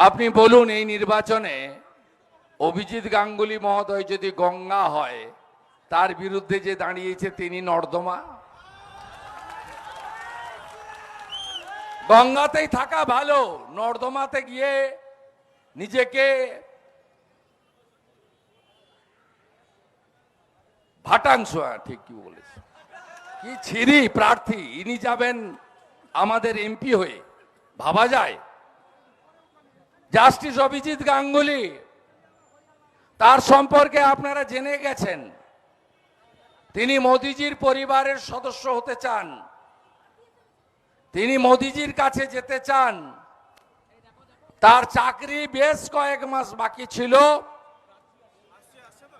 আপনি বলুন, এই নির্বাচনে অভিজিৎ গাঙ্গুলি মহোদয় যদি গঙ্গা হয়, তার বিরুদ্ধে যে দাঁড়িয়েছে তিনি নর্দমা। গঙ্গাতেই থাকা ভালো, নর্দমাতে গিয়ে নিজেকে ভাটাংশ, ঠিক কি বলেছে, কি ছিরি প্রার্থী, ইনি যাবেন আমাদের এমপি হয়ে, ভাবা যায়? জাস্টিস অভিজিৎ গাঙ্গুলি, তার সম্পর্কে আপনারা জেনে গেছেন, তিনি মোদিজির পরিবারের সদস্য হতে চান, তিনি মোদিজির কাছে যেতে চান। তার চাকরি বেশ কয়েক মাস বাকি ছিল,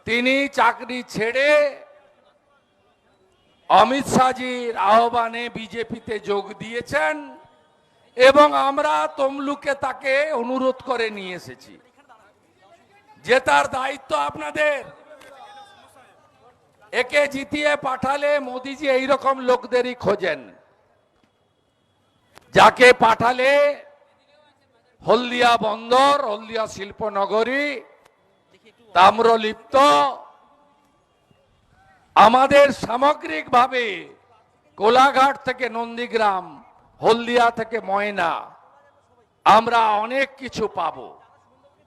তিনি চাকরি ছেড়ে অমিত শাহজির আহ্বানে বিজেপিতে যোগ দিয়েছেন এবং আমরা তমলুকে তাকে অনুরোধ করে নিয়ে এসেছি। জেতার দায়িত্ব আপনাদের। একে জিতিয়ে পাঠালে মোদিজি এইরকম লোকদেরই খোঁজেন, যাকে পাঠালে হলদিয়া বন্দর, হলদিয়া শিল্পনগরী, তাম্রলিপ্ত, আমাদের সামগ্রিকভাবে কোলাঘাট থেকে নন্দীগ্রাম, হলদিয়া থেকে ময়না, আমরা অনেক কিছু পাবো।